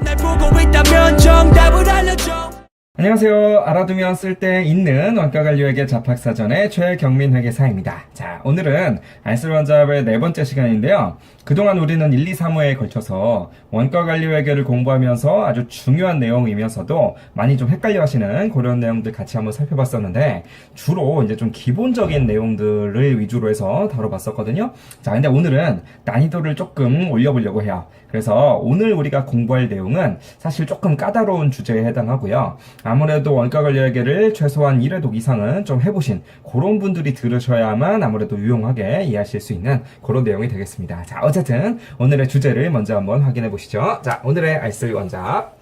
날 보고 있다면 정답을 알려줘. 안녕하세요. 알아두면 쓸 데 있는 원가관리회계 잡학사전의 최경민 회계사입니다. 자, 오늘은 알쓸원잡의 네 번째 시간인데요. 그동안 우리는 1, 2, 3회에 걸쳐서 원가관리회계를 공부하면서 아주 중요한 내용이면서도 많이 좀 헷갈려 하시는 그런 내용들 같이 한번 살펴봤었는데, 주로 이제 좀 기본적인 내용들을 위주로 해서 다뤄봤었거든요. 자, 근데 오늘은 난이도를 조금 올려보려고 해요. 그래서 오늘 우리가 공부할 내용은 사실 조금 까다로운 주제에 해당하고요. 아무래도 원가관리회계를 최소한 1회독 이상은 좀 해보신 그런 분들이 들으셔야만 아무래도 유용하게 이해하실 수 있는 그런 내용이 되겠습니다. 자, 어쨌든 오늘의 주제를 먼저 한번 확인해 보시죠. 자, 오늘의 알쓸원잡.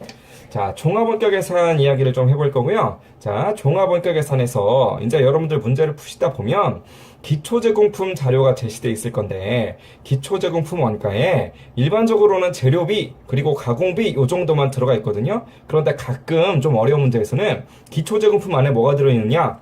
자, 종합원가계산 이야기를 좀 해볼 거고요. 자, 종합원가계산에서 이제 여러분들 문제를 푸시다 보면 기초제공품 자료가 제시되어 있을 건데, 기초제공품 원가에 일반적으로는 재료비 그리고 가공비 요 정도만 들어가 있거든요. 그런데 가끔 좀 어려운 문제에서는 기초제공품 안에 뭐가 들어있느냐,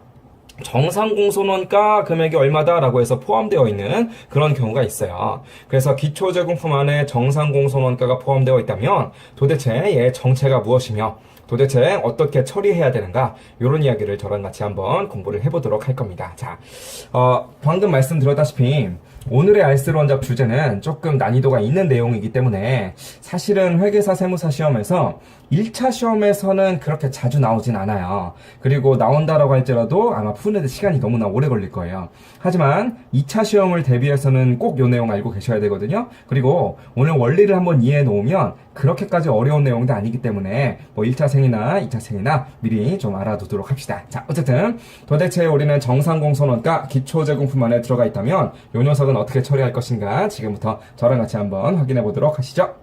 정상공손원가 금액이 얼마다라고 해서 포함되어 있는 그런 경우가 있어요. 그래서 기초제공품 안에 정상공손원가가 포함되어 있다면 도대체 얘의 정체가 무엇이며 도대체 어떻게 처리해야 되는가, 이런 이야기를 저랑 같이 한번 공부를 해보도록 할 겁니다. 자, 방금 말씀드렸다시피 오늘의 알쓸원잡 주제는 조금 난이도가 있는 내용이기 때문에 사실은 회계사 세무사 시험에서 1차 시험에서는 그렇게 자주 나오진 않아요. 그리고 나온다라고 할지라도 아마 푸는데 시간이 너무나 오래 걸릴 거예요. 하지만 2차 시험을 대비해서는 꼭 이 내용 알고 계셔야 되거든요. 그리고 오늘 원리를 한번 이해해 놓으면 그렇게까지 어려운 내용도 아니기 때문에 뭐 1차생이나 2차생이나 미리 좀 알아두도록 합시다. 자, 어쨌든 도대체 우리는 정상공손원가 기초제공품 안에 들어가 있다면 이 녀석은 어떻게 처리할 것인가, 지금부터 저랑 같이 한번 확인해 보도록 하시죠.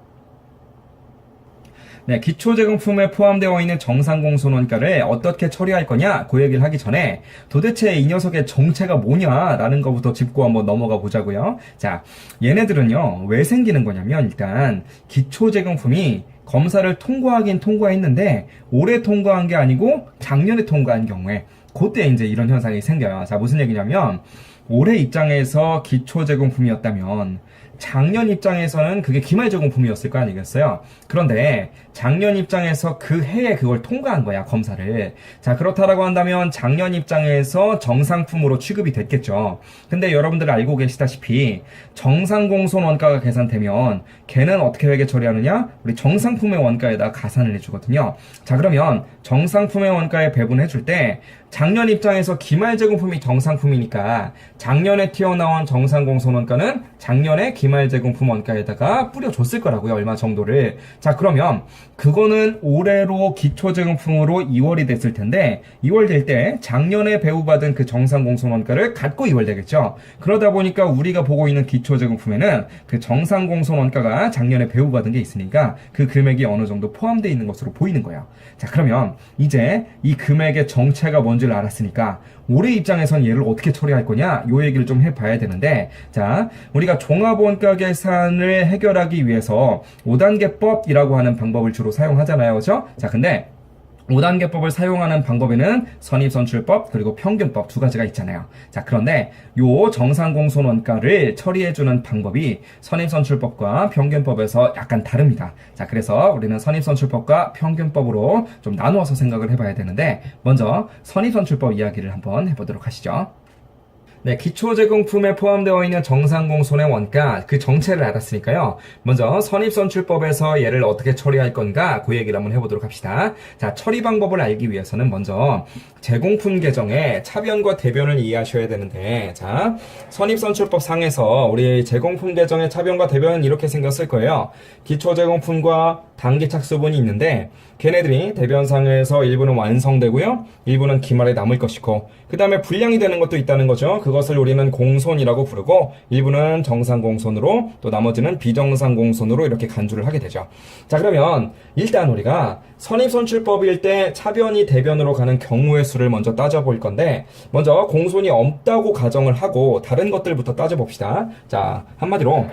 네, 기초제공품에 포함되어 있는 정상공손원가를 어떻게 처리할 거냐, 그 얘기를 하기 전에 도대체 이 녀석의 정체가 뭐냐라는 것부터 짚고 한번 넘어가 보자고요. 자, 얘네들은요 왜 생기는 거냐면, 일단 기초제공품이 검사를 통과하긴 통과했는데 올해 통과한 게 아니고 작년에 통과한 경우에 그때 이제 이런 현상이 생겨요. 자, 무슨 얘기냐면, 올해 입장에서 기초제공품이었다면 작년 입장에서는 그게 기말제공품이었을 거 아니겠어요? 그런데 작년 입장에서 그 해에 그걸 통과한 거야, 검사를. 자, 그렇다라고 한다면 작년 입장에서 정상품으로 취급이 됐겠죠. 근데 여러분들 알고 계시다시피 정상공손 원가가 계산되면 걔는 어떻게 회계 처리하느냐? 우리 정상품의 원가에다 가산을 해주거든요. 자, 그러면 정상품의 원가에 배분해줄 때 작년 입장에서 기말제공품이 정상품이니까 작년에 튀어나온 정상공손원가는 작년에 기말제공품 원가에다가 뿌려줬을 거라고요, 얼마 정도를. 자, 그러면 그거는 올해로 기초제공품으로 2월이 됐을 텐데 2월 될 때 작년에 배부받은 그 정상공손원가를 갖고 2월 되겠죠. 그러다 보니까 우리가 보고 있는 기초제공품에는 그 정상공손원가가 작년에 배부받은 게 있으니까 그 금액이 어느 정도 포함되어 있는 것으로 보이는 거예요. 자, 그러면 이제 이 금액의 정체가 뭔지를 알았으니까 올해 입장에선 얘를 어떻게 처리할 거냐, 요 얘기를 좀 해봐야 되는데, 자, 우리가 종합원가 계산을 해결하기 위해서 5단계법이라고 하는 방법을 주로 사용하잖아요, 그렇죠? 자, 근데 5단계법을 사용하는 방법에는 선입선출법 그리고 평균법 두 가지가 있잖아요. 자, 그런데 요 정상공손원가를 처리해주는 방법이 선입선출법과 평균법에서 약간 다릅니다. 자, 그래서 우리는 선입선출법과 평균법으로 좀 나누어서 생각을 해봐야 되는데, 먼저 선입선출법 이야기를 한번 해보도록 하시죠. 네, 기초제공품에 포함되어 있는 정상공손의 원가, 그 정체를 알았으니까요. 먼저 선입선출법에서 얘를 어떻게 처리할 건가, 그 얘기를 한번 해보도록 합시다. 자, 처리 방법을 알기 위해서는 먼저 제공품 계정의 차변과 대변을 이해하셔야 되는데, 자, 선입선출법 상에서 우리 제공품 계정의 차변과 대변은 이렇게 생겼을 거예요. 기초제공품과 단기착수분이 있는데 걔네들이 대변상에서 일부는 완성되고요, 일부는 기말에 남을 것이고, 그 다음에 분량이 되는 것도 있다는 거죠. 그것을 우리는 공손이라고 부르고, 일부는 정상공손으로, 또 나머지는 비정상공손으로 이렇게 간주를 하게 되죠. 자, 그러면 일단 우리가 선입선출법일 때 차변이 대변으로 가는 경우의 수를 먼저 따져볼 건데, 먼저 공손이 없다고 가정을 하고 다른 것들부터 따져봅시다. 자, 한마디로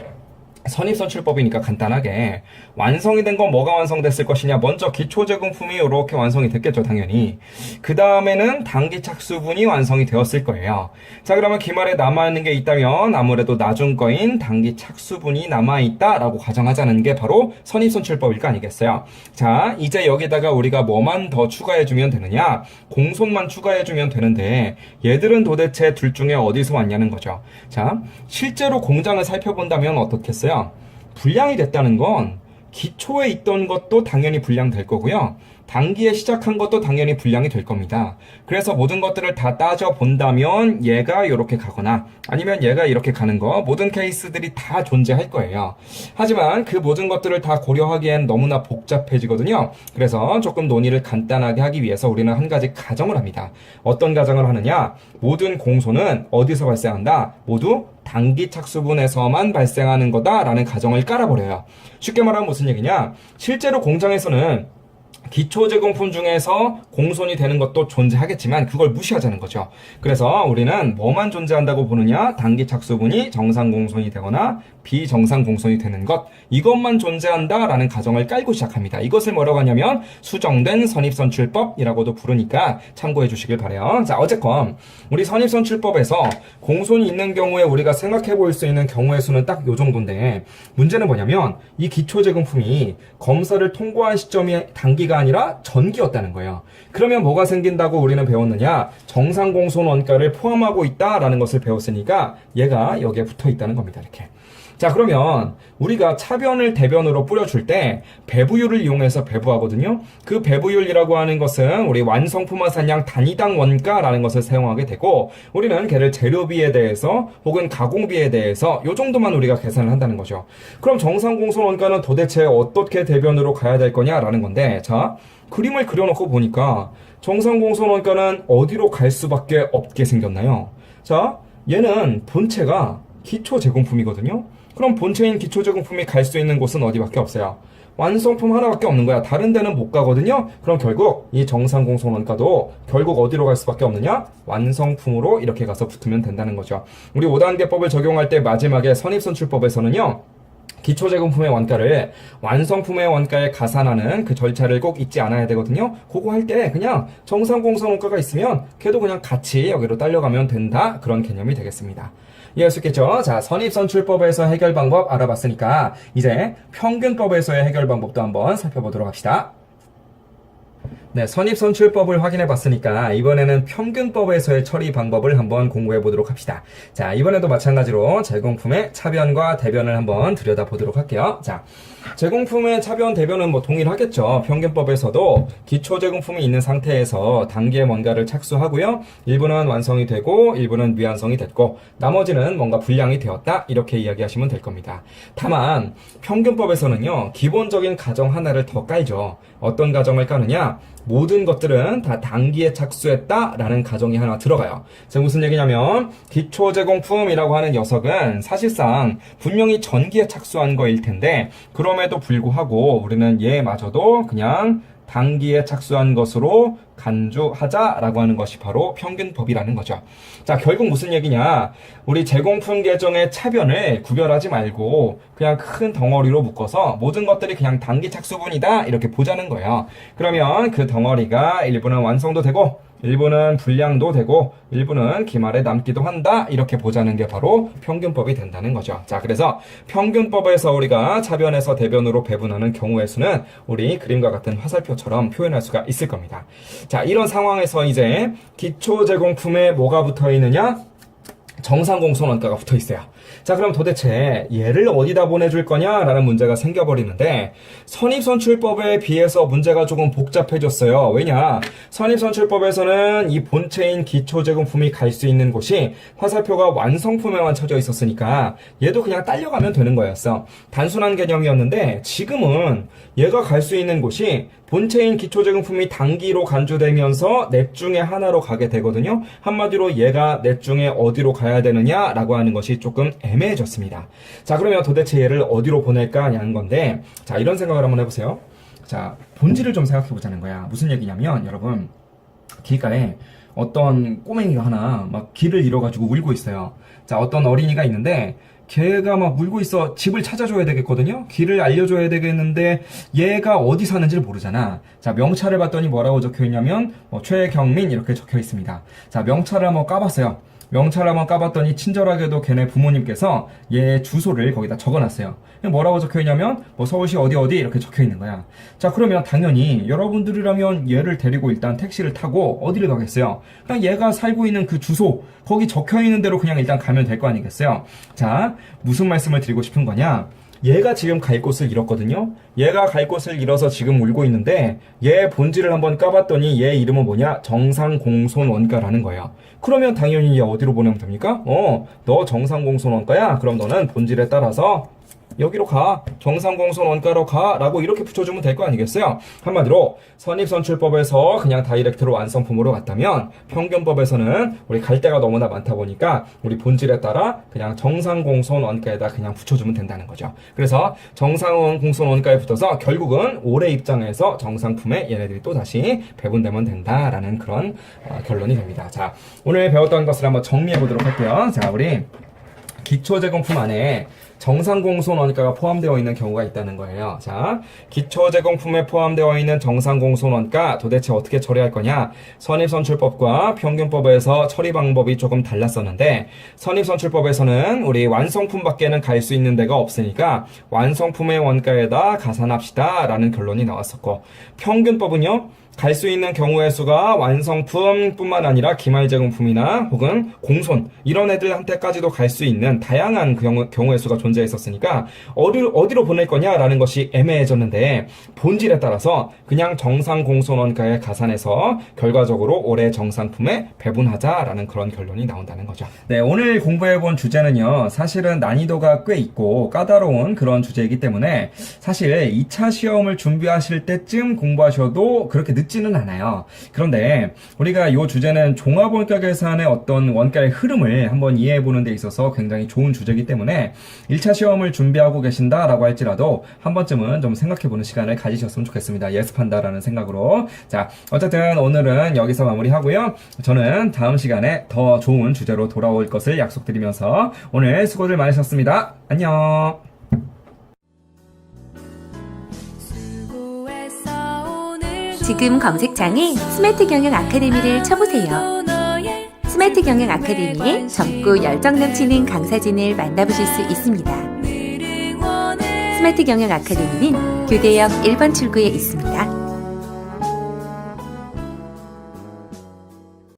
선입선출법이니까 간단하게 완성이 된 건 뭐가 완성됐을 것이냐. 먼저 기초제공품이 이렇게 완성이 됐겠죠, 당연히. 그 다음에는 단기 착수분이 완성이 되었을 거예요. 자, 그러면 기말에 남아있는 게 있다면 아무래도 나중 거인 단기 착수분이 남아있다라고 가정하자는 게 바로 선입선출법일 거 아니겠어요. 자, 이제 여기다가 우리가 뭐만 더 추가해주면 되느냐. 공손만 추가해주면 되는데 얘들은 도대체 둘 중에 어디서 왔냐는 거죠. 자, 실제로 공장을 살펴본다면 어떻겠어요? 불량이 됐다는 건 기초에 있던 것도 당연히 불량될 거고요. 단기에 시작한 것도 당연히 불량이 될 겁니다. 그래서 모든 것들을 다 따져본다면 얘가 이렇게 가거나 아니면 얘가 이렇게 가는 거 모든 케이스들이 다 존재할 거예요. 하지만 그 모든 것들을 다 고려하기엔 너무나 복잡해지거든요. 그래서 조금 논의를 간단하게 하기 위해서 우리는 한 가지 가정을 합니다. 어떤 가정을 하느냐? 모든 공소는 어디서 발생한다? 모두 단기 착수분에서만 발생하는 거다라는 가정을 깔아버려요. 쉽게 말하면 무슨 얘기냐? 실제로 공장에서는 기초 제공품 중에서 공손이 되는 것도 존재하겠지만 그걸 무시하자는 거죠. 그래서 우리는 뭐만 존재한다고 보느냐? 단기 착수분이 정상 공손이 되거나 비정상 공손이 되는 것, 이것만 존재한다라는 가정을 깔고 시작합니다. 이것을 뭐라고 하냐면 수정된 선입선출법이라고도 부르니까 참고해 주시길 바래요. 자, 어쨌건 우리 선입선출법에서 공손이 있는 경우에 우리가 생각해 볼 수 있는 경우의 수는 딱 요 정도인데, 문제는 뭐냐면 이 기초 제공품이 검사를 통과한 시점이 단기가 아니라 전기였다는 거예요. 그러면 뭐가 생긴다고 우리는 배웠느냐? 정상 공손 원가를 포함하고 있다라는 것을 배웠으니까 얘가 여기에 붙어 있다는 겁니다. 이렇게. 자, 그러면 우리가 차변을 대변으로 뿌려줄 때 배부율을 이용해서 배부하거든요. 그 배부율이라고 하는 것은 우리 완성품 화산량 단위당 원가라는 것을 사용하게 되고, 우리는 걔를 재료비에 대해서 혹은 가공비에 대해서 요 정도만 우리가 계산을 한다는 거죠. 그럼 정상 공손 원가는 도대체 어떻게 대변으로 가야 될 거냐라는 건데, 자, 그림을 그려놓고 보니까 정상 공손 원가는 어디로 갈 수밖에 없게 생겼나요? 자, 얘는 본체가 기초 제공품이거든요. 그럼 본체인 기초 제공품이 갈 수 있는 곳은 어디밖에 없어요. 완성품 하나밖에 없는 거야. 다른 데는 못 가거든요. 그럼 결국 이 정상 공손 원가도 결국 어디로 갈 수밖에 없느냐? 완성품으로 이렇게 가서 붙으면 된다는 거죠. 우리 5단계법을 적용할 때 마지막에 선입선출법에서는요, 기초 제공품의 원가를 완성품의 원가에 가산하는 그 절차를 꼭 잊지 않아야 되거든요. 그거 할 때 그냥 정상 공손 원가가 있으면 걔도 그냥 같이 여기로 딸려가면 된다, 그런 개념이 되겠습니다. 이해할 수 있겠죠? 자, 선입선출법에서 해결 방법 알아봤으니까 이제 평균법에서의 해결 방법도 한번 살펴보도록 합시다. 네, 선입선출법을 확인해 봤으니까 이번에는 평균법에서의 처리 방법을 한번 공부해 보도록 합시다. 자, 이번에도 마찬가지로 제공품의 차변과 대변을 한번 들여다보도록 할게요. 자, 제공품의 차변, 대변은 뭐 동일하겠죠. 평균법에서도 기초 제공품이 있는 상태에서 단기에 뭔가를 착수하고요. 일부는 완성이 되고 일부는 미완성이 됐고 나머지는 뭔가 불량이 되었다, 이렇게 이야기하시면 될 겁니다. 다만 평균법에서는요, 기본적인 가정 하나를 더 깔죠. 어떤 가정을 까느냐? 모든 것들은 다 단기에 착수했다라는 가정이 하나 들어가요. 자, 무슨 얘기냐면 기초 제공품이라고 하는 녀석은 사실상 분명히 전기에 착수한 거일 텐데, 그럼에도 불구하고 우리는 얘마저도 그냥 단기에 착수한 것으로 간주하자라고 하는 것이 바로 평균법이라는 거죠. 자, 결국 무슨 얘기냐? 우리 제공품 계정의 차변을 구별하지 말고 그냥 큰 덩어리로 묶어서 모든 것들이 그냥 단기 착수분이다, 이렇게 보자는 거예요. 그러면 그 덩어리가 일부는 완성도 되고 일부는 불량도 되고 일부는 기말에 남기도 한다, 이렇게 보자는 게 바로 평균법이 된다는 거죠. 자, 그래서 평균법에서 우리가 차변에서 대변으로 배분하는 경우의 수는 우리 그림과 같은 화살표처럼 표현할 수가 있을 겁니다. 자, 이런 상황에서 이제 기초 제공품에 뭐가 붙어 있느냐? 정상 공손 원가가 붙어 있어요. 자, 그럼 도대체 얘를 어디다 보내줄 거냐라는 문제가 생겨버리는데, 선입선출법에 비해서 문제가 조금 복잡해졌어요. 왜냐? 선입선출법에서는 이 본체인 기초제공품이 갈 수 있는 곳이 화살표가 완성품에만 쳐져 있었으니까 얘도 그냥 딸려가면 되는 거였어. 단순한 개념이었는데 지금은 얘가 갈 수 있는 곳이 본체인 기초제공품이 단기로 간주되면서 넷 중에 하나로 가게 되거든요. 한마디로 얘가 넷 중에 어디로 가야 되느냐라고 하는 것이 조금 애매해졌습니다. 자, 그러면 도대체 얘를 어디로 보낼까 하는 건데, 자, 이런 생각을 한번 해보세요. 자, 본질을 좀 생각해 보자는 거야. 무슨 얘기냐면, 여러분, 길가에 어떤 꼬맹이가 하나 막 길을 잃어가지고 울고 있어요. 자, 어떤 어린이가 있는데 걔가 막 울고 있어. 집을 찾아줘야 되겠거든요. 길을 알려줘야 되겠는데 얘가 어디 사는지를 모르잖아. 자, 명찰을 봤더니 뭐라고 적혀 있냐면 최경민 이렇게 적혀 있습니다. 자, 명찰을 한번 까봤어요. 명찰을 한번 까봤더니 친절하게도 걔네 부모님께서 얘 주소를 거기다 적어놨어요. 뭐라고 적혀있냐면 서울시 어디 어디 이렇게 적혀있는 거야. 자, 그러면 당연히 여러분들이라면 얘를 데리고 일단 택시를 타고 어디를 가겠어요? 그냥 얘가 살고 있는 그 주소 거기 적혀있는 대로 그냥 일단 가면 될 거 아니겠어요? 자, 무슨 말씀을 드리고 싶은 거냐? 얘가 지금 갈 곳을 잃었거든요. 얘가 갈 곳을 잃어서 지금 울고 있는데 얘 본질을 한번 까봤더니 얘 이름은 뭐냐? 정상공손원가라는 거예요. 그러면 당연히 얘 어디로 보내면 됩니까? 너 정상공손원가야? 그럼 너는 본질에 따라서 여기로 가. 정상공손원가로 가. 라고 이렇게 붙여주면 될 거 아니겠어요? 한마디로 선입선출법에서 그냥 다이렉트로 완성품으로 갔다면 평균법에서는 우리 갈 데가 너무나 많다 보니까 우리 본질에 따라 그냥 정상공손원가에다 그냥 붙여주면 된다는 거죠. 그래서 정상공손원가에 붙어서 결국은 올해 입장에서 정상품에 얘네들이 또 다시 배분되면 된다라는 그런 결론이 됩니다. 자, 오늘 배웠던 것을 한번 정리해 보도록 할게요. 자, 우리 기초제공품 안에 정상공손원가가 포함되어 있는 경우가 있다는 거예요. 자, 기초제공품에 포함되어 있는 정상공손원가 도대체 어떻게 처리할 거냐? 선입선출법과 평균법에서 처리 방법이 조금 달랐었는데 선입선출법에서는 우리 완성품밖에는 갈 수 있는 데가 없으니까 완성품의 원가에다 가산합시다 라는 결론이 나왔었고 평균법은요. 갈 수 있는 경우의 수가 완성품뿐만 아니라 기말제공품이나 혹은 공손 이런 애들한테까지도 갈 수 있는 다양한 경우의 수가 존재했었으니까 어디로 보낼 거냐라는 것이 애매해졌는데 본질에 따라서 그냥 정상공손원가에 가산해서 결과적으로 올해 정상품에 배분하자라는 그런 결론이 나온다는 거죠. 네, 오늘 공부해본 주제는요. 사실은 난이도가 꽤 있고 까다로운 그런 주제이기 때문에 사실 2차 시험을 준비하실 때쯤 공부하셔도 그렇게 늦지는 않아요. 그런데 우리가 이 주제는 종합원가 계산의 어떤 원가의 흐름을 한번 이해해보는 데 있어서 굉장히 좋은 주제이기 때문에 1차 시험을 준비하고 계신다라고 할지라도 한 번쯤은 좀 생각해보는 시간을 가지셨으면 좋겠습니다. 예습한다라는 생각으로. 자, 어쨌든 오늘은 여기서 마무리하고요. 저는 다음 시간에 더 좋은 주제로 돌아올 것을 약속드리면서 오늘 수고들 많으셨습니다. 안녕. 지금 검색창에 스마트 경영 아카데미를 쳐보세요. 스마트 경영 아카데미의 젊고 열정 넘치는 강사진을 만나보실 수 있습니다. 스마트 경영 아카데미는 교대역 1번 출구에 있습니다.